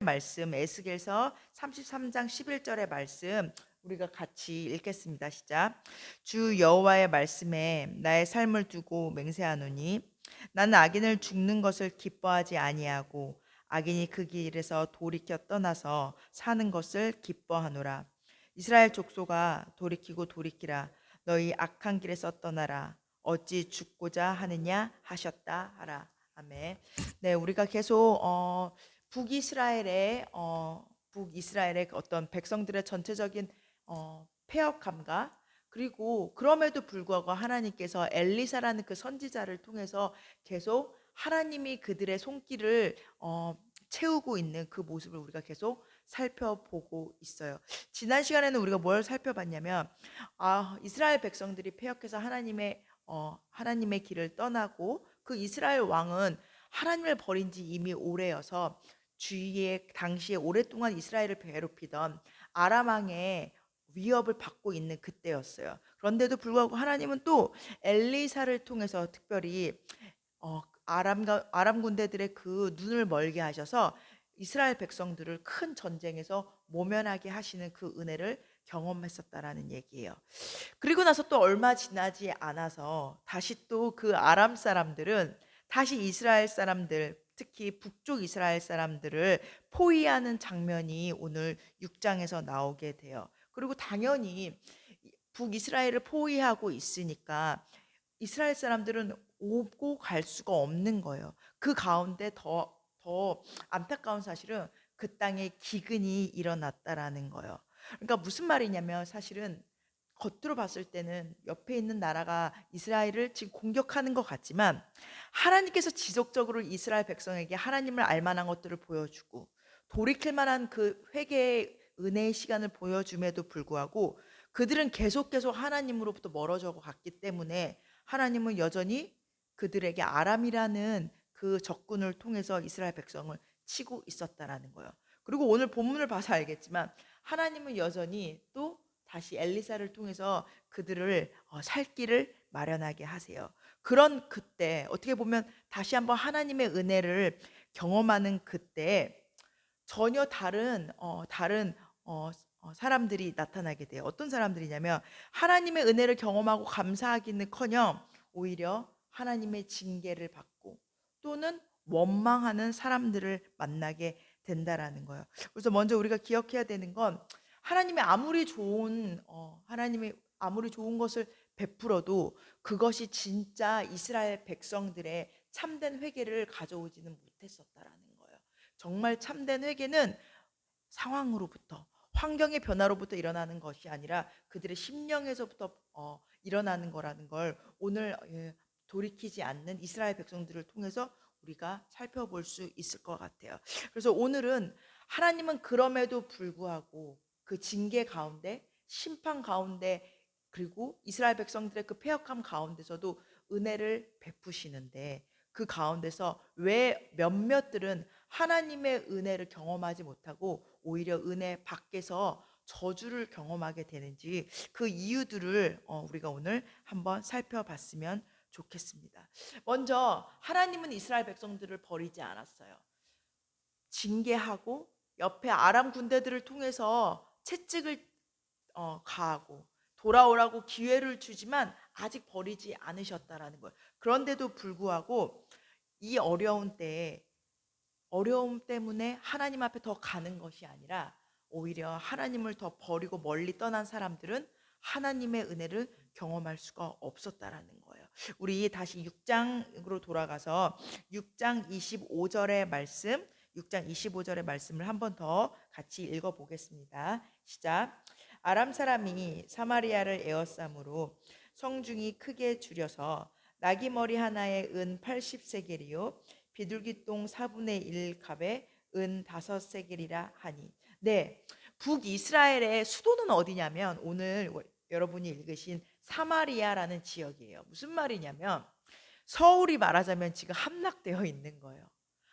말씀 에스겔서 33장 11절의 말씀 우리가 같이 읽겠습니다. 시작. 주 여호와의 말씀에 나의 삶을 두고 맹세하노니 나는 악인을 죽는 것을 기뻐하지 아니하고 악인이 그 길에서 돌이켜 떠나서 사는 것을 기뻐하노라. 이스라엘 족속아 돌이키고 돌이키라. 너희 악한 길에서 떠나라. 어찌 죽고자 하느냐 하셨다 하라. 아멘. 네, 우리가 계속 북이스라엘의 북이스라엘의 어떤 백성들의 전체적인 폐역함과 그리고 그럼에도 불구하고 하나님께서 엘리사라는 그 선지자를 통해서 계속 하나님이 그들의 손길을 채우고 있는 그 모습을 우리가 계속 살펴보고 있어요. 지난 시간에는 우리가 뭘 살펴봤냐면 이스라엘 백성들이 폐역해서 하나님의 길을 떠나고 그 이스라엘 왕은 하나님을 버린 지 이미 오래여서 주위에 당시에 오랫동안 이스라엘을 괴롭히던 아람 왕의 위협을 받고 있는 그때였어요. 그런데도 불구하고 하나님은 또 엘리사를 통해서 특별히 아람 군대들의 그 눈을 멀게 하셔서 이스라엘 백성들을 큰 전쟁에서 모면하게 하시는 그 은혜를 경험했었다라는 얘기예요. 그리고 나서 또 얼마 지나지 않아서 다시 또 그 아람 사람들은 다시 이스라엘 사람들, 특히 북쪽 이스라엘 사람들을 포위하는 장면이 오늘 6장에서 나오게 돼요. 그리고 당연히 북이스라엘을 포위하고 있으니까 이스라엘 사람들은 오고 갈 수가 없는 거예요. 그 가운데 더 안타까운 사실은 그 땅에 기근이 일어났다라는 거예요. 그러니까 무슨 말이냐면 사실은 겉으로 봤을 때는 옆에 있는 나라가 이스라엘을 지금 공격하는 것 같지만 하나님께서 지속적으로 이스라엘 백성에게 하나님을 알 만한 것들을 보여주고 돌이킬 만한 그 회개의 은혜의 시간을 보여줌에도 불구하고 그들은 계속 하나님으로부터 멀어져 갔기 때문에 하나님은 여전히 그들에게 아람이라는 그 적군을 통해서 이스라엘 백성을 치고 있었다라는 거예요. 그리고 오늘 본문을 봐서 알겠지만 하나님은 여전히 또 다시 엘리사를 통해서 그들을 살 길을 마련하게 하세요. 그런 그때 어떻게 보면 다시 한번 하나님의 은혜를 경험하는 그때 전혀 다른 사람들이 나타나게 돼요. 어떤 사람들이냐면 하나님의 은혜를 경험하고 감사하기는커녕 오히려 하나님의 징계를 받고 또는 원망하는 사람들을 만나게 된다라는 거예요. 그래서 먼저 우리가 기억해야 되는 건 하나님이 아무리 좋은 것을 베풀어도 그것이 진짜 이스라엘 백성들의 참된 회개를 가져오지는 못했었다라는 거예요. 정말 참된 회개는 상황으로부터 환경의 변화로부터 일어나는 것이 아니라 그들의 심령에서부터 일어나는 거라는 걸 오늘 돌이키지 않는 이스라엘 백성들을 통해서 우리가 살펴볼 수 있을 것 같아요. 그래서 오늘은 하나님은 그럼에도 불구하고 그 징계 가운데 심판 가운데 그리고 이스라엘 백성들의 그 패역함 가운데서도 은혜를 베푸시는데 그 가운데서 왜 몇몇들은 하나님의 은혜를 경험하지 못하고 오히려 은혜 밖에서 저주를 경험하게 되는지 그 이유들을 우리가 오늘 한번 살펴봤으면 좋겠습니다. 먼저 하나님은 이스라엘 백성들을 버리지 않았어요. 징계하고 옆에 아람 군대들을 통해서 채찍을 가하고 돌아오라고 기회를 주지만 아직 버리지 않으셨다라는 거예요. 그런데도 불구하고 이 어려움 때문에 하나님 앞에 더 가는 것이 아니라 오히려 하나님을 더 버리고 멀리 떠난 사람들은 하나님의 은혜를 경험할 수가 없었다라는 거예요. 우리 다시 6장으로 돌아가서 6장 25절의 말씀, 6장 25절의 말씀을 한 번 더 같이 읽어 보겠습니다. 시작. 아람 사람이 사마리아를 에워싸므로 성중이 크게 줄여서 나귀 머리 하나에 은 80세겔이요 비둘기똥 4분의 1 값에 은 5세겔이라 하니. 네, 북이스라엘의 수도는 어디냐면 오늘 여러분이 읽으신 사마리아라는 지역이에요. 무슨 말이냐면 서울이 말하자면 지금 함락되어 있는 거예요.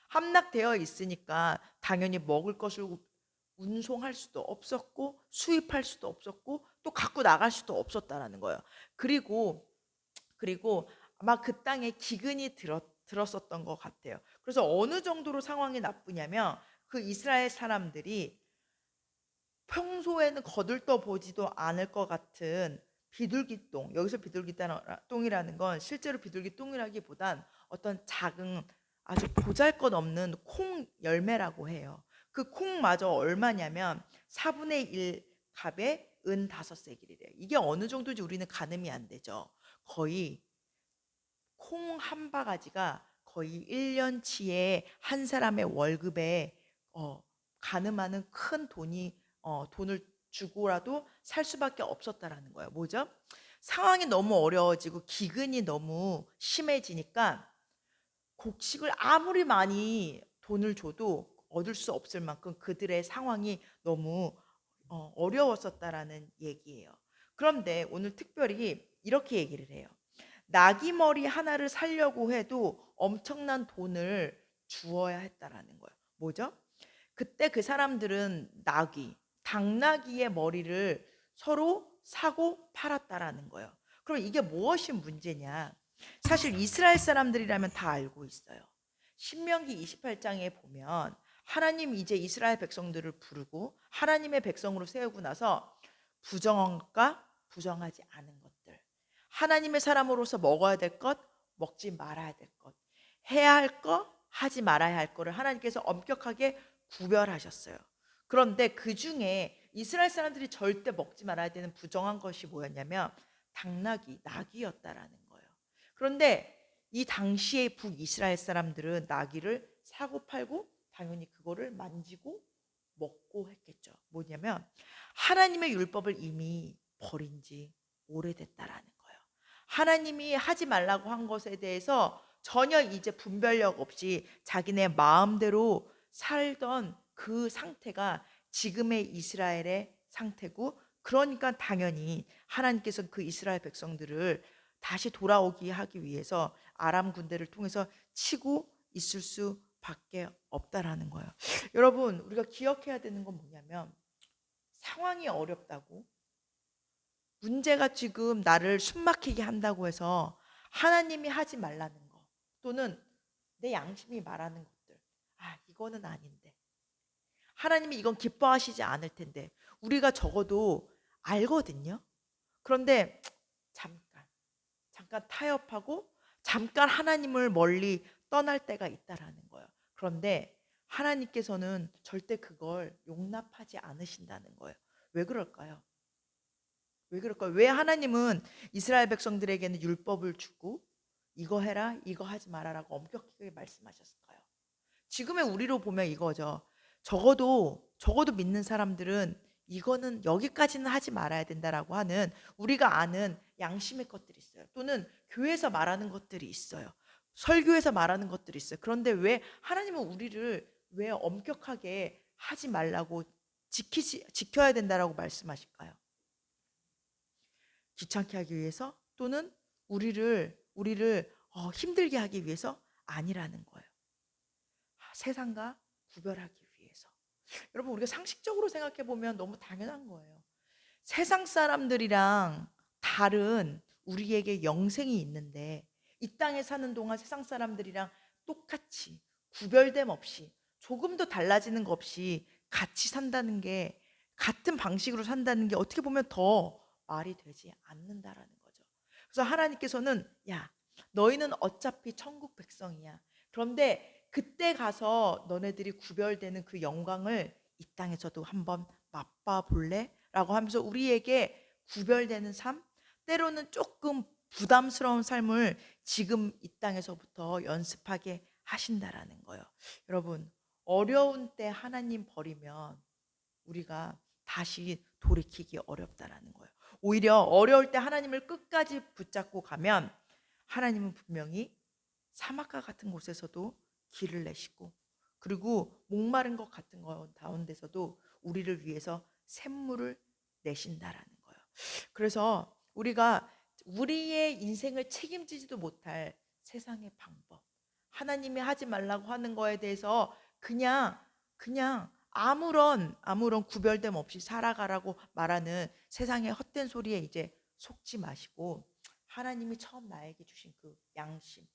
함락되어 있으니까 당연히 먹을 것을 운송할 수도 없었고 수입할 수도 없었고 또 갖고 나갈 수도 없었다라는 거예요. 그리고 아마 그 땅에 기근이 들었었던 것 같아요. 그래서 어느 정도로 상황이 나쁘냐면 그 이스라엘 사람들이 평소에는 거들떠 보지도 않을 것 같은 비둘기똥, 여기서 비둘기똥이라는 건 실제로 비둘기똥이라기보단 어떤 작은 아주 보잘것없는 콩 열매라고 해요. 그 콩마저 얼마냐면 4분의 1 값에 은 5세겔이래요. 이게 어느 정도인지 우리는 가늠이 안 되죠. 거의 콩 한 바가지가 거의 1년치의 한 사람의 월급에 어, 가늠하는 큰 돈을 주고라도 살 수밖에 없었다라는 거예요. 뭐죠? 상황이 너무 어려워지고 기근이 너무 심해지니까 곡식을 아무리 많이 돈을 줘도 얻을 수 없을 만큼 그들의 상황이 너무 어려웠었다라는 얘기예요. 그런데 오늘 특별히 이렇게 얘기를 해요. 나귀 머리 하나를 살려고 해도 엄청난 돈을 주어야 했다라는 거예요. 뭐죠? 그때 그 사람들은 당나귀의 머리를 서로 사고 팔았다라는 거예요. 그럼 이게 무엇이 문제냐? 사실 이스라엘 사람들이라면 다 알고 있어요. 신명기 28장에 보면 하나님 이제 이스라엘 백성들을 부르고 하나님의 백성으로 세우고 나서 부정과 부정하지 않은 것들, 하나님의 사람으로서 먹어야 될 것, 먹지 말아야 될 것, 해야 할 것, 하지 말아야 할 것을 하나님께서 엄격하게 구별하셨어요. 그런데 그 중에 이스라엘 사람들이 절대 먹지 말아야 되는 부정한 것이 뭐였냐면 나귀였다라는 거예요. 그런데 이 당시의 북이스라엘 사람들은 나귀를 사고 팔고 당연히 그거를 만지고 먹고 했겠죠. 뭐냐면 하나님의 율법을 이미 버린 지 오래됐다라는 거예요. 하나님이 하지 말라고 한 것에 대해서 전혀 이제 분별력 없이 자기네 마음대로 살던 그 상태가 지금의 이스라엘의 상태고, 그러니까 당연히 하나님께서 그 이스라엘 백성들을 다시 돌아오게 하기 위해서 아람 군대를 통해서 치고 있을 수밖에 없다라는 거예요. 여러분, 우리가 기억해야 되는 건 뭐냐면 상황이 어렵다고, 문제가 지금 나를 숨막히게 한다고 해서 하나님이 하지 말라는 거, 또는 내 양심이 말하는 것들, 이거는 아닌데, 하나님이 이건 기뻐하시지 않을 텐데, 우리가 적어도 알거든요. 그런데 잠깐 타협하고 잠깐 하나님을 멀리 떠날 때가 있다라는 거예요. 그런데 하나님께서는 절대 그걸 용납하지 않으신다는 거예요. 왜 그럴까요? 왜 그럴까요? 왜 하나님은 이스라엘 백성들에게는 율법을 주고 이거 해라, 이거 하지 말아라고 엄격하게 말씀하셨을까요? 지금의 우리로 보면 이거죠. 적어도 믿는 사람들은 이거는 여기까지는 하지 말아야 된다라고 하는 우리가 아는 양심의 것들이 있어요. 또는 교회에서 말하는 것들이 있어요. 설교에서 말하는 것들이 있어요. 그런데 왜 하나님은 우리를 왜 엄격하게 하지 말라고 지켜야 된다라고 말씀하실까요? 귀찮게 하기 위해서, 또는 우리를 힘들게 하기 위해서 아니라는 거예요. 세상과 구별하기 위해서. 여러분, 우리가 상식적으로 생각해 보면 너무 당연한 거예요. 세상 사람들이랑 다른 우리에게 영생이 있는데 이 땅에 사는 동안 세상 사람들이랑 똑같이 구별됨 없이 조금도 달라지는 것 없이 같이 산다는 게, 같은 방식으로 산다는 게 어떻게 보면 더 말이 되지 않는다라는 거죠. 그래서 하나님께서는 야, 너희는 어차피 천국 백성이야. 그런데 그때 가서 너네들이 구별되는 그 영광을 이 땅에서도 한번 맛봐 볼래? 라고 하면서 우리에게 구별되는 삶, 때로는 조금 부담스러운 삶을 지금 이 땅에서부터 연습하게 하신다라는 거예요. 여러분, 어려운 때 하나님 버리면 우리가 다시 돌이키기 어렵다라는 거예요. 오히려 어려울 때 하나님을 끝까지 붙잡고 가면 하나님은 분명히 사막과 같은 곳에서도 길을 내시고, 그리고 목마른 것 같은 것 가운데서도 우리를 위해서 샘물을 내신다라는 거예요. 그래서 우리가 우리의 인생을 책임지지도 못할 세상의 방법, 하나님이 하지 말라고 하는 거에 대해서 그냥 아무런 구별됨 없이 살아가라고 말하는 세상의 헛된 소리에 이제 속지 마시고, 하나님이 처음 나에게 주신 그 양심,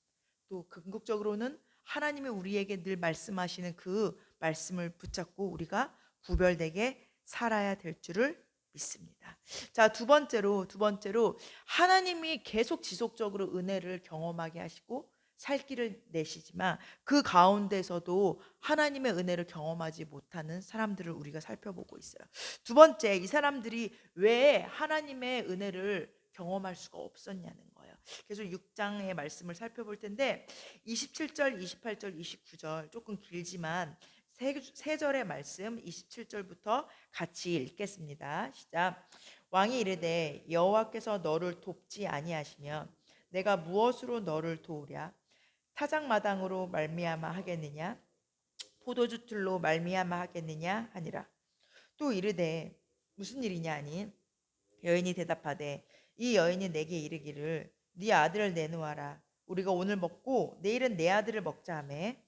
또 궁극적으로는 하나님이 우리에게 늘 말씀하시는 그 말씀을 붙잡고 우리가 구별되게 살아야 될 줄을 믿습니다. 자, 두 번째로 하나님이 계속 지속적으로 은혜를 경험하게 하시고 살 길을 내시지만 그 가운데서도 하나님의 은혜를 경험하지 못하는 사람들을 우리가 살펴보고 있어요. 두 번째, 이 사람들이 왜 하나님의 은혜를 경험할 수가 없었냐는 거예요. 그래서 6장의 말씀을 살펴볼 텐데 27절, 28절, 29절 조금 길지만 세 절의 말씀 27절부터 같이 읽겠습니다. 시작. 왕이 이르되 여호와께서 너를 돕지 아니하시면 내가 무엇으로 너를 도우랴? 타작마당으로 말미암아 하겠느냐? 포도주 틀로 말미암아 하겠느냐 하니라. 또 이르되 무슨 일이냐 하니 여인이 대답하되 이 여인이 내게 이르기를 네 아들을 내놓아라. 우리가 오늘 먹고 내일은 내 아들을 먹자 하매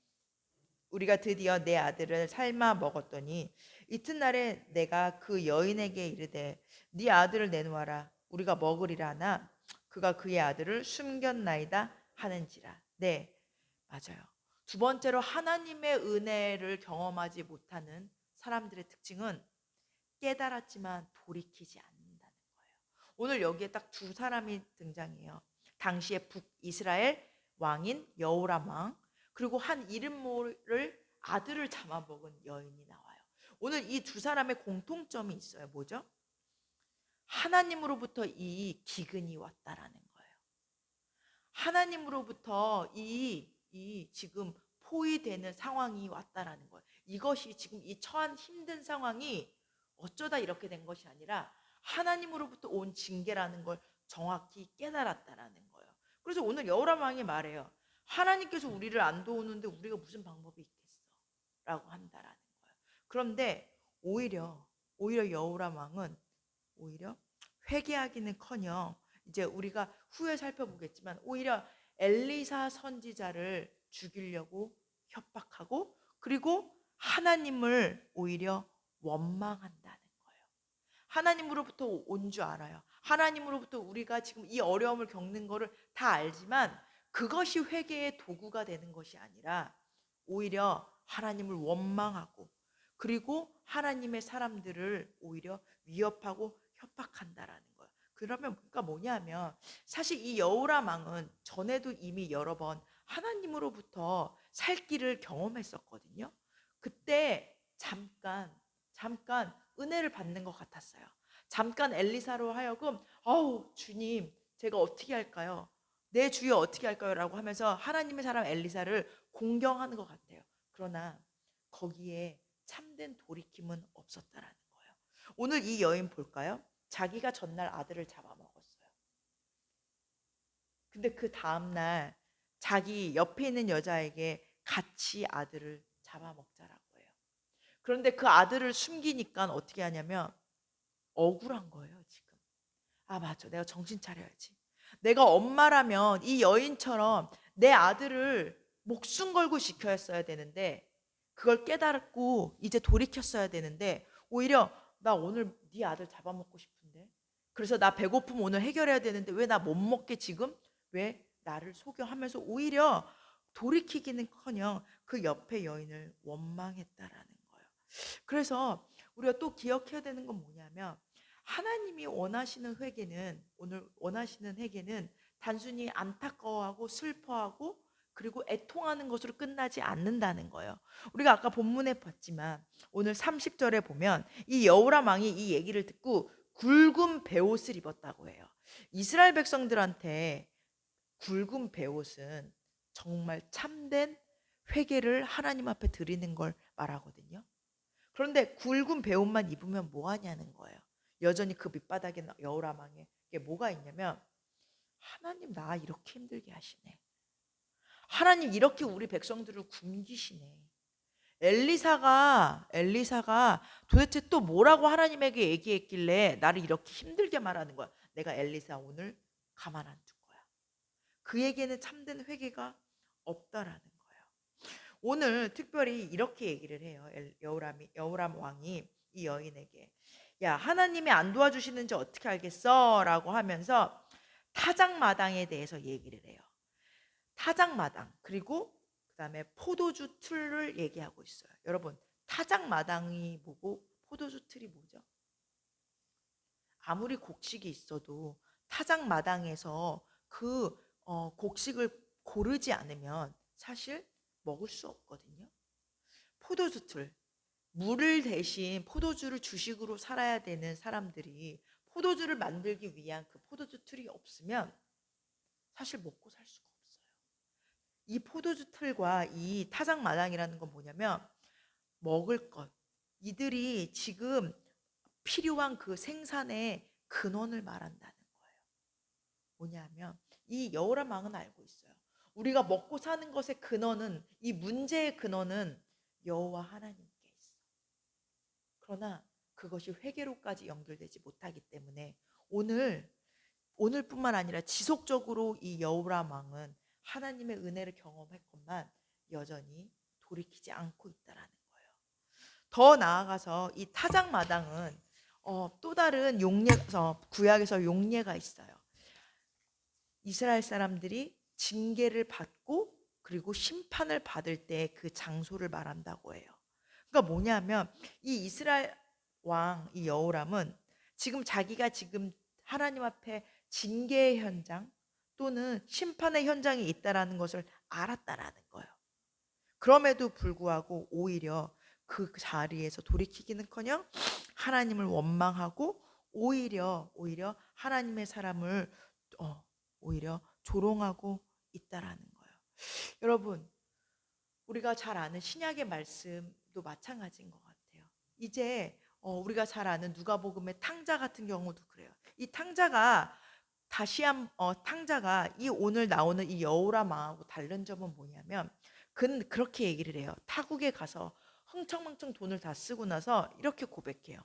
우리가 드디어 내 아들을 삶아 먹었더니 이튿날에 내가 그 여인에게 이르되 네 아들을 내놓아라. 우리가 먹으리라 하나 그가 그의 아들을 숨겼나이다 하는지라. 네, 맞아요. 두 번째로 하나님의 은혜를 경험하지 못하는 사람들의 특징은 깨달았지만 돌이키지 않는다는 거예요. 오늘 여기에 딱 두 사람이 등장해요. 당시에 북이스라엘 왕인 여호람 왕, 그리고 한 이름 모를 아들을 잡아먹은 여인이 나와요. 오늘 이 두 사람의 공통점이 있어요. 뭐죠? 하나님으로부터 이 기근이 왔다라는 거예요. 하나님으로부터 이 지금 포위되는 상황이 왔다라는 거예요. 이것이 지금 이 처한 힘든 상황이 어쩌다 이렇게 된 것이 아니라 하나님으로부터 온 징계라는 걸 정확히 깨달았다라는 거예요. 그래서 오늘 여호람 왕이 말해요. 하나님께서 우리를 안 도우는데 우리가 무슨 방법이 있겠어? 라고 한다라는 거예요. 그런데 오히려 여호람 왕은 오히려 회개하기는커녕 이제 우리가 후에 살펴보겠지만 오히려 엘리사 선지자를 죽이려고 협박하고 그리고 하나님을 오히려 원망한다는 거예요. 하나님으로부터 온 줄 알아요. 하나님으로부터 우리가 지금 이 어려움을 겪는 거를 다 알지만 그것이 회개의 도구가 되는 것이 아니라 오히려 하나님을 원망하고 그리고 하나님의 사람들을 오히려 위협하고 협박한다라는 거예요. 그러면 그러니까 뭐냐면 사실 이 여호람 왕은 전에도 이미 여러 번 하나님으로부터 살 길을 경험했었거든요. 그때 잠깐 은혜를 받는 것 같았어요. 잠깐 엘리사로 하여금 주님 제가 어떻게 할까요? 내 주여 어떻게 할까요? 라고 하면서 하나님의 사람 엘리사를 공경하는 것 같아요. 그러나 거기에 참된 돌이킴은 없었다라는 거예요. 오늘 이 여인 볼까요? 자기가 전날 아들을 잡아먹었어요. 근데 그 다음날 자기 옆에 있는 여자에게 같이 아들을 잡아먹자라고 해요. 그런데 그 아들을 숨기니까 어떻게 하냐면 억울한 거예요, 지금. 아, 맞아. 내가 정신 차려야지. 내가 엄마라면 이 여인처럼 내 아들을 목숨 걸고 지켜야 되는데 그걸 깨달았고 이제 돌이켰어야 되는데 오히려 나 오늘 네 아들 잡아먹고 싶은데 그래서 나 배고픔 오늘 해결해야 되는데 왜 나 못 먹게 지금? 왜 나를 속여 하면서 오히려 돌이키기는커녕 그 옆에 여인을 원망했다라는 거예요. 그래서 우리가 또 기억해야 되는 건 뭐냐면 하나님이 원하시는 회개는 오늘 원하시는 회개는 단순히 안타까워하고 슬퍼하고 그리고 애통하는 것으로 끝나지 않는다는 거예요. 우리가 아까 본문에 봤지만 오늘 30절에 보면 이 여호람 왕이 이 얘기를 듣고 굵은 베옷을 입었다고 해요. 이스라엘 백성들한테 굵은 베옷은 정말 참된 회개를 하나님 앞에 드리는 걸 말하거든요. 그런데 굵은 베옷만 입으면 뭐 하냐는 거예요. 여전히 그 밑바닥에 여호람 왕에게 뭐가 있냐면 하나님 나 이렇게 힘들게 하시네. 하나님 이렇게 우리 백성들을 굶기시네. 엘리사가 도대체 또 뭐라고 하나님에게 얘기했길래 나를 이렇게 힘들게 말하는 거야. 내가 엘리사 오늘 가만 안 둘 거야. 그에게는 참된 회개가 없다라는 거예요. 오늘 특별히 이렇게 얘기를 해요. 여호람 왕이 이 여인에게 야 하나님이 안 도와주시는지 어떻게 알겠어? 라고 하면서 타작마당에 대해서 얘기를 해요. 타작마당 그리고 그다음에 포도주 틀을 얘기하고 있어요. 여러분, 타작마당이 뭐고 포도주 틀이 뭐죠? 아무리 곡식이 있어도 타작마당에서 그 곡식을 고르지 않으면 사실 먹을 수 없거든요. 포도주 틀, 물을 대신 포도주를 주식으로 살아야 되는 사람들이 포도주를 만들기 위한 그 포도주 틀이 없으면 사실 먹고 살 수가 없어요. 이 포도주 틀과 이 타작마당이라는 건 뭐냐면 먹을 것, 이들이 지금 필요한 그 생산의 근원을 말한다는 거예요. 뭐냐면 이 여호라망은 알고 있어요. 우리가 먹고 사는 것의 근원은, 이 문제의 근원은 여호와 하나님께 있어. 그러나 그것이 회개로까지 연결되지 못하기 때문에 오늘뿐만 아니라 지속적으로 이 여호라망은 하나님의 은혜를 경험했건만 여전히 돌이키지 않고 있다라는 거예요. 더 나아가서 이 타작마당은 또 다른 구약에서 용례가 있어요. 이스라엘 사람들이 징계를 받고 그리고 심판을 받을 때 그 장소를 말한다고 해요. 그러니까 뭐냐면 이 이스라엘 왕 이 여호람은 자기가 지금 하나님 앞에 징계의 현장 또는 심판의 현장이 있다라는 것을 알았다라는 거예요. 그럼에도 불구하고 오히려 그 자리에서 돌이키기는커녕 하나님을 원망하고 오히려 하나님의 사람을 오히려 조롱하고 있다라는 거예요. 여러분, 우리가 잘 아는 신약의 말씀도 마찬가지인 것 같아요. 이제 우리가 잘 아는 누가복음의 탕자 같은 경우도 그래요. 이 탕자가 탕자가 이 오늘 나오는 이 여호라마하고 다른 점은 뭐냐면 그는 그렇게 얘기를 해요. 타국에 가서 흥청망청 돈을 다 쓰고 나서 이렇게 고백해요.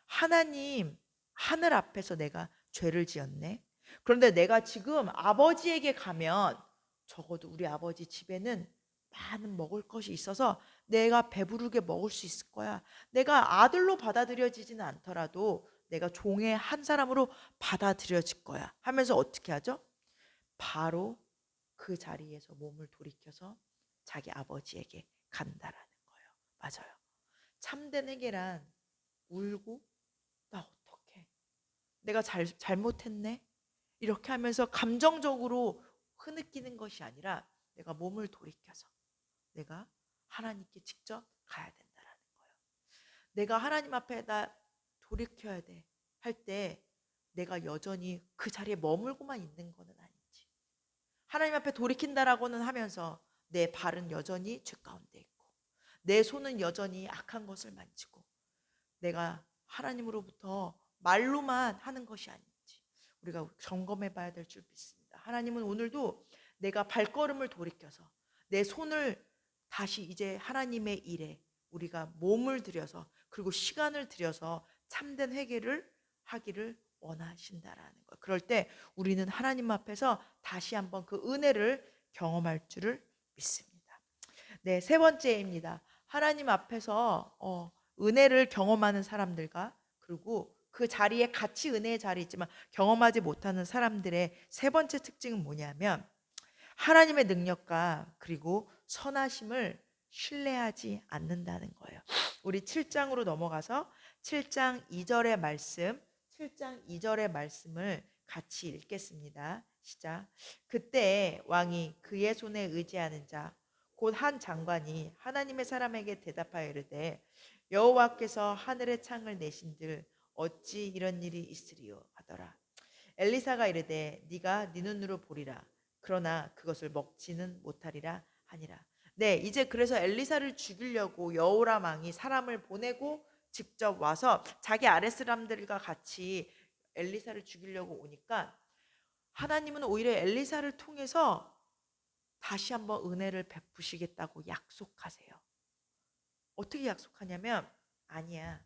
하나님, 하늘 앞에서 내가 죄를 지었네. 그런데 내가 지금 아버지에게 가면 적어도 우리 아버지 집에는 많은 먹을 것이 있어서 내가 배부르게 먹을 수 있을 거야. 내가 아들로 받아들여지지는 않더라도 내가 종의 한 사람으로 받아들여질 거야. 하면서 어떻게 하죠? 바로 그 자리에서 몸을 돌이켜서 자기 아버지에게 간다라는 거예요. 맞아요. 참된 회개란 울고 나 어떡해? 내가 잘못했네? 이렇게 하면서 감정적으로 흐느끼는 것이 아니라 내가 몸을 돌이켜서 내가 하나님께 직접 가야 된다라는 거예요. 내가 하나님 앞에 나 돌이켜야 돼 할 때 내가 여전히 그 자리에 머물고만 있는 것은 아니지. 하나님 앞에 돌이킨다라고는 하면서 내 발은 여전히 죄 가운데 있고 내 손은 여전히 악한 것을 만지고 내가 하나님으로부터 말로만 하는 것이 아닌지 우리가 점검해 봐야 될 줄 믿습니다. 하나님은 오늘도 내가 발걸음을 돌이켜서 내 손을 다시 이제 하나님의 일에 우리가 몸을 들여서 그리고 시간을 들여서 참된 회개를 하기를 원하신다라는 거예요. 그럴 때 우리는 하나님 앞에서 다시 한번 그 은혜를 경험할 줄을 믿습니다. 네, 세 번째입니다. 하나님 앞에서 은혜를 경험하는 사람들과 그리고 그 자리에 같이 은혜의 자리에 있지만 경험하지 못하는 사람들의 세 번째 특징은 뭐냐면 하나님의 능력과 그리고 선하심을 신뢰하지 않는다는 거예요. 우리 7장으로 넘어가서 7장 2절의 말씀, 7장 2절의 말씀을 같이 읽겠습니다. 시작. 그때 왕이 그의 손에 의지하는 자 곧 한 장관이 하나님의 사람에게 대답하여 이르되 여호와께서 하늘의 창을 내신들 어찌 이런 일이 있으리요 하더라. 엘리사가 이르되 네가 네 눈으로 보리라. 그러나 그것을 먹지는 못하리라 하니라. 네, 이제 그래서 엘리사를 죽이려고 여호람 왕이 사람을 보내고 직접 와서 자기 아랫사람들과 같이 엘리사를 죽이려고 오니까 하나님은 오히려 엘리사를 통해서 다시 한번 은혜를 베푸시겠다고 약속하세요. 어떻게 약속하냐면 아니야.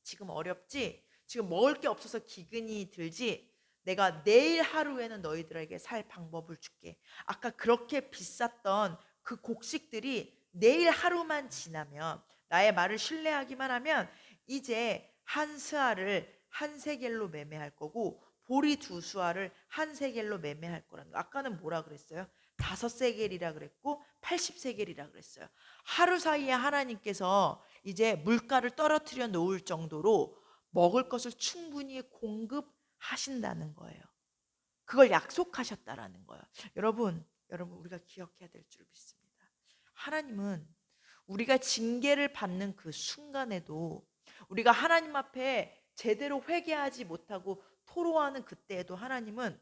지금 어렵지? 지금 먹을 게 없어서 기근이 들지? 내가 내일 하루에는 너희들에게 살 방법을 줄게. 아까 그렇게 비쌌던 그 곡식들이 내일 하루만 지나면 나의 말을 신뢰하기만 하면 이제 한 스아를 한 세겔로 매매할 거고 보리 두 수아를 한 세겔로 매매할 거라는 거. 아까는 뭐라 그랬어요? 5세겔이라 그랬고 80세겔이라 그랬어요. 하루 사이에 하나님께서 이제 물가를 떨어뜨려 놓을 정도로 먹을 것을 충분히 공급하신다는 거예요. 그걸 약속하셨다라는 거예요. 여러분 우리가 기억해야 될 줄 믿습니다. 하나님은 우리가 징계를 받는 그 순간에도, 우리가 하나님 앞에 제대로 회개하지 못하고 토로하는 그때에도 하나님은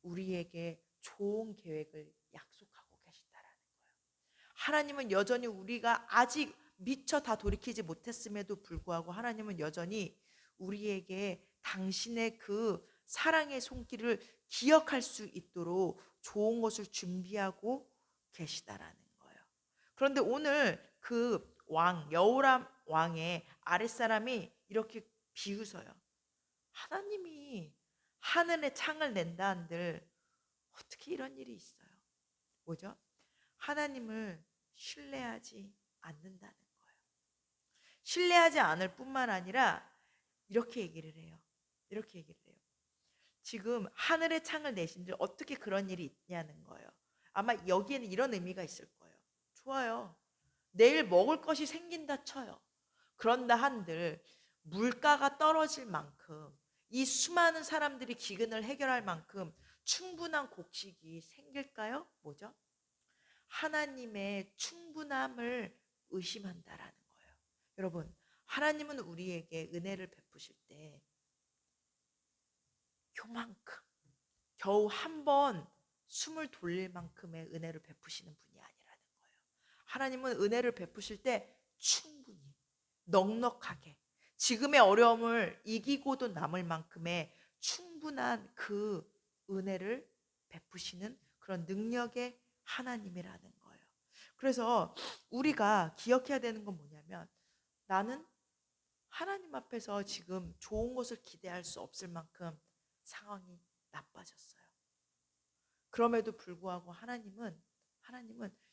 우리에게 좋은 계획을 약속하고 계시다라는 거예요. 하나님은 여전히 우리가 아직 미처 다 돌이키지 못했음에도 불구하고 하나님은 여전히 우리에게 당신의 그 사랑의 손길을 기억할 수 있도록 좋은 것을 준비하고 계시다라는 거예요. 그런데 오늘 그 여호람 왕의 아랫사람이 이렇게 비웃어요. 하나님이 하늘에 창을 낸다 한들 어떻게 이런 일이 있어요? 뭐죠? 하나님을 신뢰하지 않는다는 거예요. 신뢰하지 않을 뿐만 아니라 이렇게 얘기를 해요. 이렇게 얘기를 해요. 지금 하늘의 창을 내신들 어떻게 그런 일이 있냐는 거예요. 아마 여기에는 이런 의미가 있을 거예요. 좋아요. 내일 먹을 것이 생긴다 쳐요. 그런다 한들 물가가 떨어질 만큼, 이 수많은 사람들이 기근을 해결할 만큼 충분한 곡식이 생길까요? 뭐죠? 하나님의 충분함을 의심한다라는 거예요. 여러분, 하나님은 우리에게 은혜를 베푸실 때 요만큼, 겨우 한 번 숨을 돌릴 만큼의 은혜를 베푸시는 분이 아니라는 거예요. 하나님은 은혜를 베푸실 때 충분히 넉넉하게 지금의 어려움을 이기고도 남을 만큼의 충분한 그 은혜를 베푸시는 그런 능력의 하나님이라는 거예요. 그래서 우리가 기억해야 되는 건 뭐냐면, 나는 하나님 앞에서 지금 좋은 것을 기대할 수 없을 만큼 상황이 나빠졌어요. 그럼에도 불구하고 하나님은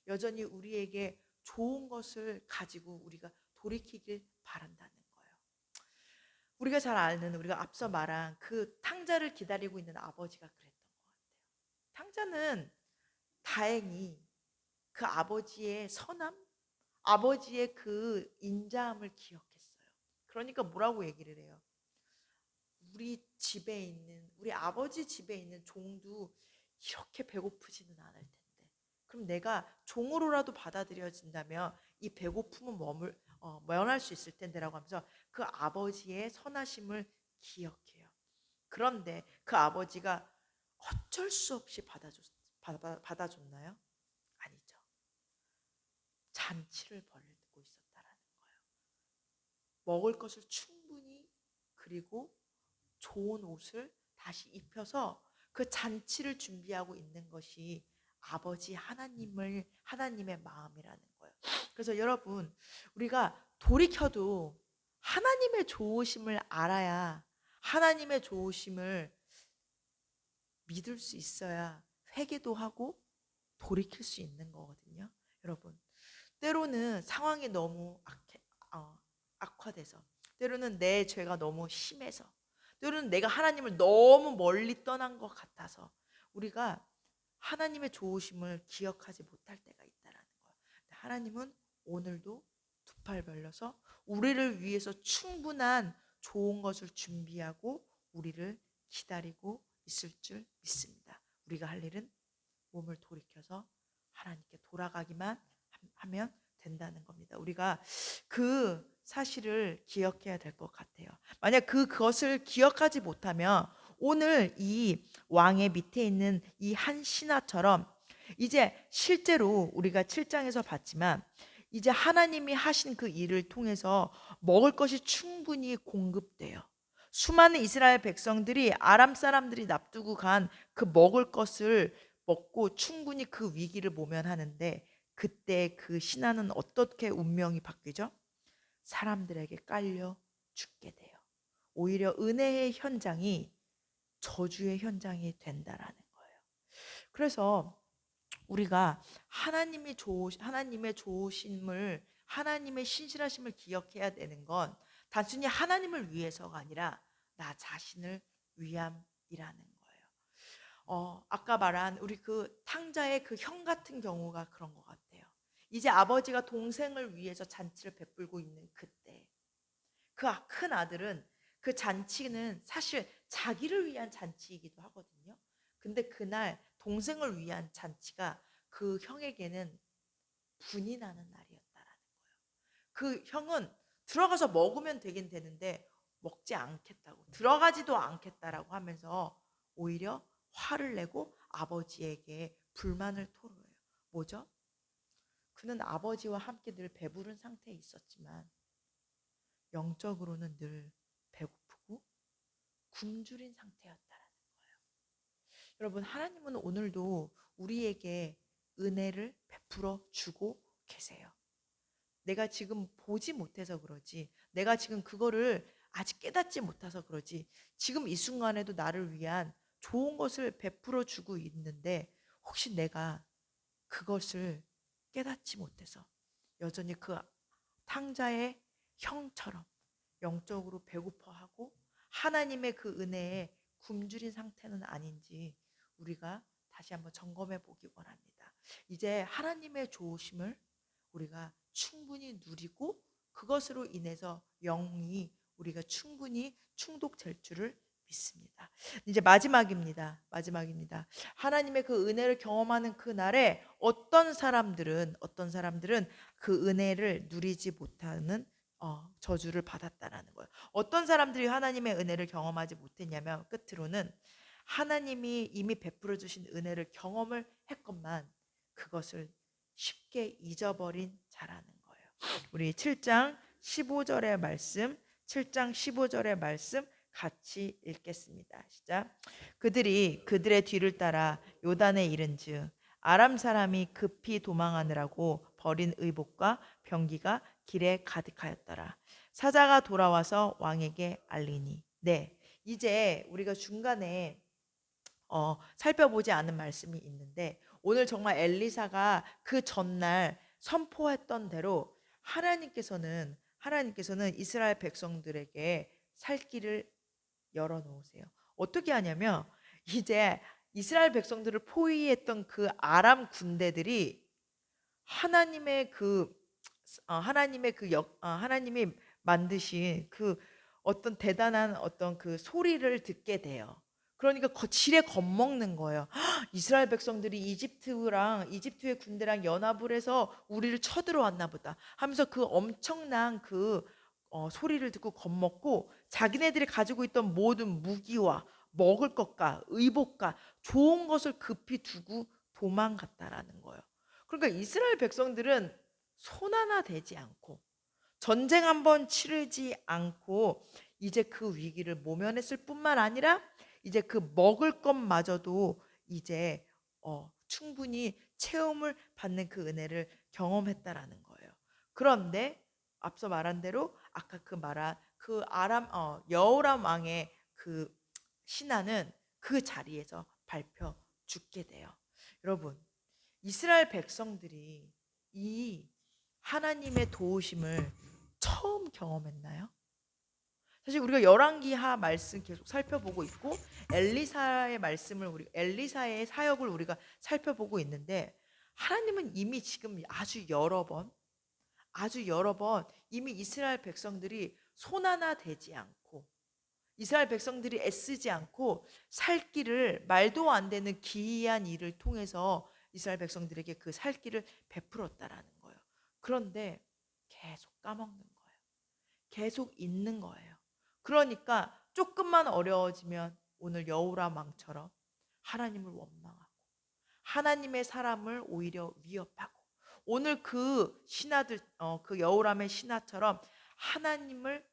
여전히 우리에게 좋은 것을 가지고 우리가 돌이키길 바란다는 거예요. 우리가 잘 아는, 우리가 앞서 말한 그 탕자를 기다리고 있는 아버지가 그랬던 것 같아요. 탕자는 다행히 그 아버지의 선함, 아버지의 그 인자함을 기억했어요. 그러니까 뭐라고 얘기를 해요? 우리 아버지 집에 있는 종도 이렇게 배고프지는 않을 텐데, 그럼 내가 종으로라도 받아들여진다면 이 배고픔은 면할 수 있을 텐데라고 하면서 그 아버지의 선하심을 기억해요. 그런데 그 아버지가 어쩔 수 없이 받아줬나요? 아니죠. 잔치를 벌이고 있었다라는 거예요. 먹을 것을 충분히, 그리고 좋은 옷을 다시 입혀서 그 잔치를 준비하고 있는 것이 아버지 하나님의 마음이라는 거예요. 그래서 여러분, 우리가 돌이켜도 하나님의 좋으심을 알아야, 하나님의 좋으심을 믿을 수 있어야 회개도 하고 돌이킬 수 있는 거거든요. 여러분, 때로는 상황이 너무 악화돼서, 때로는 내 죄가 너무 심해서, 때로는 내가 하나님을 너무 멀리 떠난 것 같아서 우리가 하나님의 좋으심을 기억하지 못할 때가 있다라는 거예요. 하나님은 오늘도 두 팔 벌려서 우리를 위해서 충분한 좋은 것을 준비하고 우리를 기다리고 있을 줄 믿습니다. 우리가 할 일은 몸을 돌이켜서 하나님께 돌아가기만 하면 된다는 겁니다. 우리가 그 사실을 기억해야 될 것 같아요. 만약 그것을 기억하지 못하면 오늘 이 왕의 밑에 있는 이 한 신하처럼, 이제 실제로 우리가 7장에서 봤지만 이제 하나님이 하신 그 일을 통해서 먹을 것이 충분히 공급돼요. 수많은 이스라엘 백성들이 아람 사람들이 납두고 간 그 먹을 것을 먹고 충분히 그 위기를 모면하는데, 그때 그 신하는 어떻게 운명이 바뀌죠? 사람들에게 깔려 죽게 돼요. 오히려 은혜의 현장이 저주의 현장이 된다라는 거예요. 그래서 우리가 하나님의 좋으심을, 하나님의 신실하심을 기억해야 되는 건 단순히 하나님을 위해서가 아니라 나 자신을 위함이라는 거예요. 아까 말한 우리 그 탕자의 그 형 같은 경우가 그런 것 같아요. 이제 아버지가 동생을 위해서 잔치를 베풀고 있는 그때 그 큰 아들은 그 잔치는 사실 자기를 위한 잔치이기도 하거든요. 근데 그날 동생을 위한 잔치가 그 형에게는 분이 나는 날이었다라는 거예요. 그 형은 들어가서 먹으면 되긴 되는데 먹지 않겠다고 들어가지도 않겠다라고 하면서 오히려 화를 내고 아버지에게 불만을 토로해요. 뭐죠? 그는 아버지와 함께 늘 배부른 상태에 있었지만 영적으로는 늘 배고프고 굶주린 상태였다라는 거예요. 여러분, 하나님은 오늘도 우리에게 은혜를 베풀어 주고 계세요. 내가 지금 보지 못해서 그러지, 내가 지금 그거를 아직 깨닫지 못해서 그러지, 지금 이 순간에도 나를 위한 좋은 것을 베풀어 주고 있는데 혹시 내가 그것을 깨닫지 못해서 여전히 그 탕자의 형처럼 영적으로 배고파하고 하나님의 그 은혜에 굶주린 상태는 아닌지 우리가 다시 한번 점검해 보기 원합니다. 이제 하나님의 좋으심을 우리가 충분히 누리고 그것으로 인해서 영이 우리가 충분히 충족될 줄을 믿습니다. 이제 마지막입니다. 하나님의 그 은혜를 경험하는 그 날에 어떤 사람들은 그 은혜를 누리지 못하는 저주를 받았다라는 거예요. 어떤 사람들이 하나님의 은혜를 경험하지 못했냐면 끝으로는 하나님이 이미 베풀어 주신 은혜를 경험을 했건만 그것을 쉽게 잊어버린 자라는 거예요. 우리 7장 15절의 말씀, 7장 15절의 말씀 같이 읽겠습니다. 시작. 그들이 그들의 뒤를 따라 요단에 이른즉 아람 사람이 급히 도망하느라고 버린 의복과 병기가 길에 가득하였더라. 사자가 돌아와서 왕에게 알리니. 네, 이제 우리가 중간에 살펴보지 않은 말씀이 있는데 오늘 정말 엘리사가 그 전날 선포했던 대로 하나님께서는 이스라엘 백성들에게 살 길을 열어 놓으세요. 어떻게 하냐면 이제 이스라엘 백성들을 포위했던 그 아람 군대들이 하나님의 그 하나님이 만드신 그 어떤 대단한 어떤 그 소리를 듣게 돼요. 그러니까 지레 겁먹는 거예요. 이스라엘 백성들이 이집트의 군대랑 연합을 해서 우리를 쳐들어왔나 보다 하면서 그 엄청난 그 소리를 듣고 겁먹고 자기네들이 가지고 있던 모든 무기와 먹을 것과 의복과 좋은 것을 급히 두고 도망갔다라는 거예요. 그러니까 이스라엘 백성들은 손 하나 대지 않고 전쟁 한번 치르지 않고 이제 그 위기를 모면했을 뿐만 아니라 이제 그 먹을 것마저도 이제 충분히 체험을 받는 그 은혜를 경험했다라는 거예요. 그런데 앞서 말한 대로 아까 그 말한 그 여호람 왕의 그 신하는 그 자리에서 밟혀 죽게 돼요. 여러분, 이스라엘 백성들이 이 하나님의 도우심을 처음 경험했나요? 사실 우리가 열왕기하 말씀 계속 살펴보고 있고 엘리사의 사역을 우리가 살펴보고 있는데 하나님은 이미 지금 아주 여러 번 이미 이스라엘 백성들이 손 하나 대지 않고 이스라엘 백성들이 애쓰지 않고 살 길을 말도 안 되는 기이한 일을 통해서 이스라엘 백성들에게 그 살 길을 베풀었다라는 거예요. 그런데 계속 까먹는 거예요. 계속 잊는 거예요. 그러니까 조금만 어려워지면 오늘 여호람 왕처럼 하나님을 원망하고 하나님의 사람을 오히려 위협하고 오늘 그 신하들 그 여호람의 신하처럼 하나님을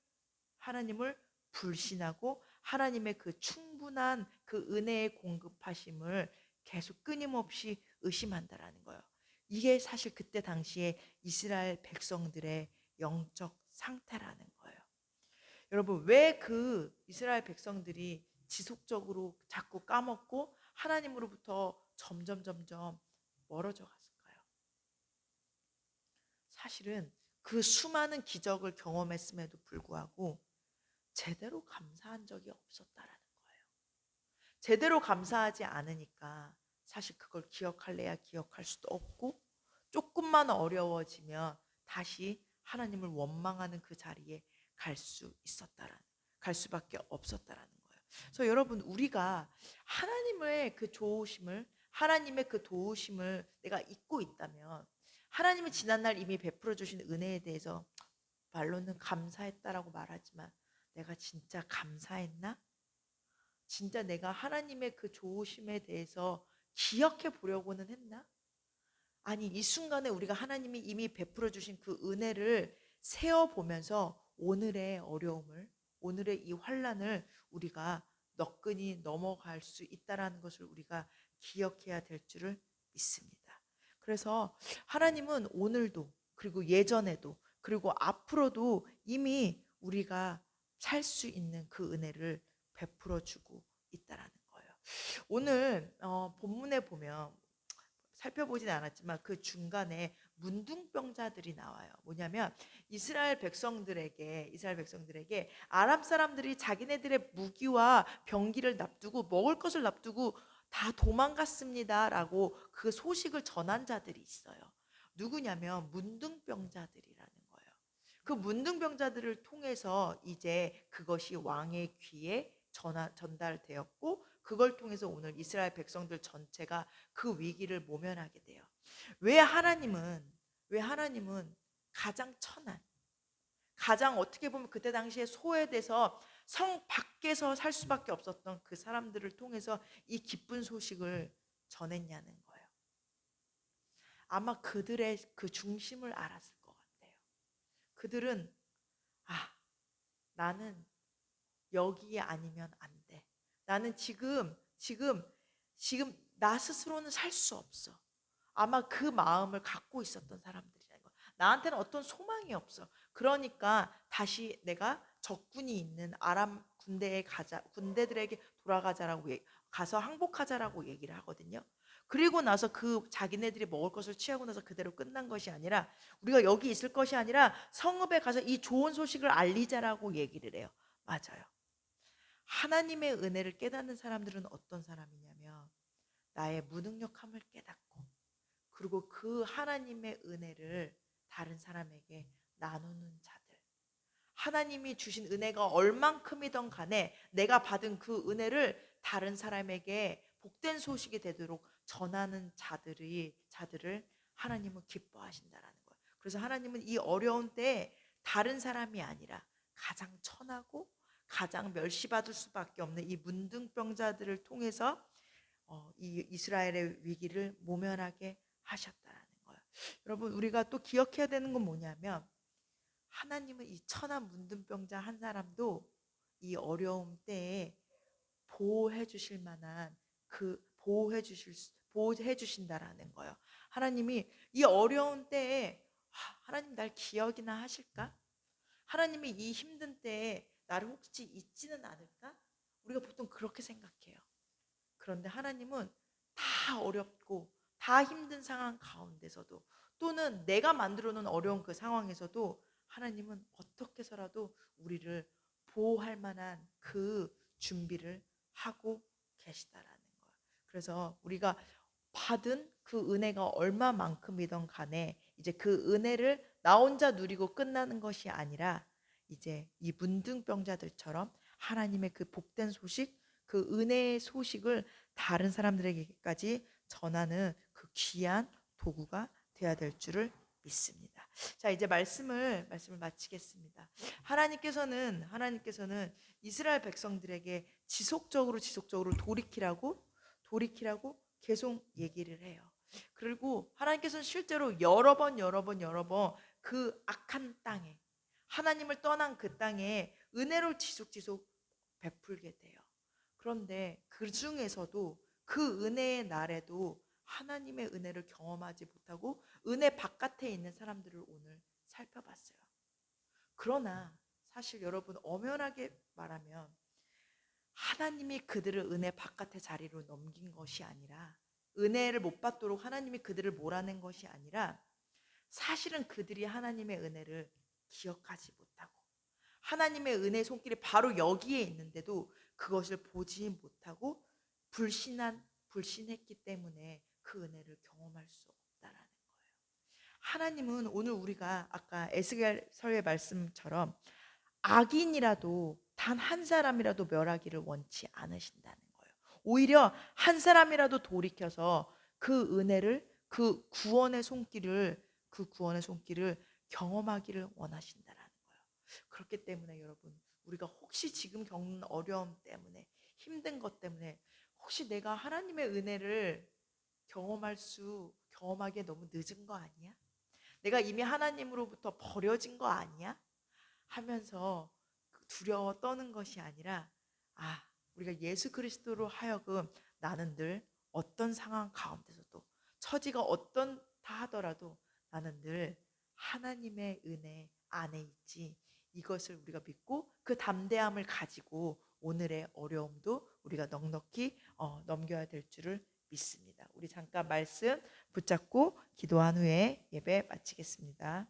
하나님을 불신하고 하나님의 그 충분한 그 은혜의 공급하심을 계속 끊임없이 의심한다라는 거예요. 이게 사실 그때 당시에 이스라엘 백성들의 영적 상태라는 거예요. 여러분, 왜 그 이스라엘 백성들이 지속적으로 자꾸 까먹고 하나님으로부터 점점 멀어져 갔을까요? 사실은 그 수많은 기적을 경험했음에도 불구하고 제대로 감사한 적이 없었다라는 거예요. 제대로 감사하지 않으니까 사실 그걸 기억할래야 기억할 수도 없고, 조금만 어려워지면 다시 하나님을 원망하는 그 자리에 갈 수 있었다라는, 갈 수밖에 없었다라는 거예요. 그래서 여러분, 우리가 하나님의 그 좋으심을, 하나님의 그 도우심을 내가 잊고 있다면, 하나님이 지난날 이미 베풀어 주신 은혜에 대해서 말로는 감사했다라고 말하지만 내가 진짜 감사했나? 진짜 내가 하나님의 그 좋으심에 대해서 기억해 보려고는 했나? 아니, 이 순간에 우리가 하나님이 이미 베풀어 주신 그 은혜를 세어 보면서 오늘의 어려움을, 오늘의 이 환난을 우리가 너끈히 넘어갈 수 있다라는 것을 우리가 기억해야 될 줄을 믿습니다. 그래서 하나님은 오늘도, 그리고 예전에도, 그리고 앞으로도 이미 우리가 살 수 있는 그 은혜를 베풀어 주고 있다라는 거예요. 오늘 본문에 보면, 살펴보진 않았지만 그 중간에 문둥병자들이 나와요. 뭐냐면 이스라엘 백성들에게 아람 사람들이 자기네들의 무기와 병기를 납두고 먹을 것을 납두고 다 도망갔습니다라고 그 소식을 전한 자들이 있어요. 누구냐면 문둥병자들이라는 거예요. 그 문둥병자들을 통해서 이제 그것이 왕의 귀에 전달되었고, 그걸 통해서 오늘 이스라엘 백성들 전체가 그 위기를 모면하게 돼요. 왜 하나님은 왜 하나님은 가장 천한, 가장 어떻게 보면 그때 당시에 소외돼서 성 밖에서 살 수밖에 없었던 그 사람들을 통해서 이 기쁜 소식을 전했냐는 거예요. 아마 그들의 그 중심을 알았을 것 같아요. 그들은, 아, 나는 여기 아니면 안 돼. 나는 지금 나 스스로는 살 수 없어. 아마 그 마음을 갖고 있었던 사람들이라는 거. 나한테는 어떤 소망이 없어. 그러니까 다시 내가 적군이 있는 아람 군대에 가자, 군대들에게 돌아가자라고 가서 항복하자라고 얘기를 하거든요. 그리고 나서 그 자기네들이 먹을 것을 취하고 나서 그대로 끝난 것이 아니라, 우리가 여기 있을 것이 아니라 성읍에 가서 이 좋은 소식을 알리자라고 얘기를 해요. 맞아요. 하나님의 은혜를 깨닫는 사람들은 어떤 사람이냐면, 나의 무능력함을 깨닫고, 그리고 그 하나님의 은혜를 다른 사람에게 나누는 자들. 하나님이 주신 은혜가 얼만큼이든 간에 내가 받은 그 은혜를 다른 사람에게 복된 소식이 되도록 전하는 자들을 하나님은 기뻐하신다라는 거예요. 그래서 하나님은 이 어려운 때에 다른 사람이 아니라 가장 천하고 가장 멸시받을 수밖에 없는 이 문둥병자들을 통해서 이 이스라엘의 위기를 모면하게 하셨다라는 거예요. 여러분, 우리가 또 기억해야 되는 건 뭐냐면, 하나님은 이 천한 문둥병자 한 사람도 이 어려움 때에 보호해 주실 만한, 보호해 주신다라는 거예요. 하나님이 이 어려운 때에, 하나님 날 기억이나 하실까? 하나님이 이 힘든 때에 나를 혹시 잊지는 않을까? 우리가 보통 그렇게 생각해요. 그런데 하나님은 다 어렵고 다 힘든 상황 가운데서도, 또는 내가 만들어 놓은 어려운 그 상황에서도 하나님은 어떻게 해서라도 우리를 보호할 만한 그 준비를 하고 계시다라는 거예요. 그래서 우리가 받은 그 은혜가 얼마만큼이든 간에 이제 그 은혜를 나 혼자 누리고 끝나는 것이 아니라, 이제 이 문둥병자들처럼 하나님의 그 복된 소식, 그 은혜의 소식을 다른 사람들에게까지 전하는 그 귀한 도구가 되어야 될 줄을 믿습니다. 자, 이제 말씀을 마치겠습니다. 하나님께서는 이스라엘 백성들에게 지속적으로 돌이키라고 계속 얘기를 해요. 그리고 하나님께서는 실제로 여러 번 그 악한 땅에, 하나님을 떠난 그 땅에 은혜를 지속 베풀게 돼요. 그런데 그 중에서도 그 은혜의 날에도 하나님의 은혜를 경험하지 못하고 은혜 바깥에 있는 사람들을 오늘 살펴봤어요. 그러나 사실 여러분, 엄연하게 말하면 하나님이 그들을 은혜 바깥의 자리로 넘긴 것이 아니라, 은혜를 못 받도록 하나님이 그들을 몰아낸 것이 아니라, 사실은 그들이 하나님의 은혜를 기억하지 못하고, 하나님의 은혜 손길이 바로 여기에 있는데도 그것을 보지 못하고 불신했기 때문에 그 은혜를 경험할 수 없다라는 거예요. 하나님은 오늘 우리가 아까 에스겔서의 말씀처럼 악인이라도 단 한 사람이라도 멸하기를 원치 않으신다는 거예요. 오히려 한 사람이라도 돌이켜서 그 은혜를, 그 구원의 손길을 경험하기를 원하신다라는 거예요. 그렇기 때문에 여러분, 우리가 혹시 지금 겪는 어려움 때문에, 힘든 것 때문에 혹시 내가 하나님의 은혜를 경험하기에 너무 늦은 거 아니야? 내가 이미 하나님으로부터 버려진 거 아니야? 하면서 두려워 떠는 것이 아니라, 우리가 예수 그리스도로 하여금 나는 늘 어떤 상황 가운데서도, 처지가 어떤다 하더라도 나는 늘 하나님의 은혜 안에 있지, 이것을 우리가 믿고 그 담대함을 가지고 오늘의 어려움도 우리가 넉넉히 넘겨야 될 줄을 믿습니다. 우리 잠깐 말씀 붙잡고 기도한 후에 예배 마치겠습니다.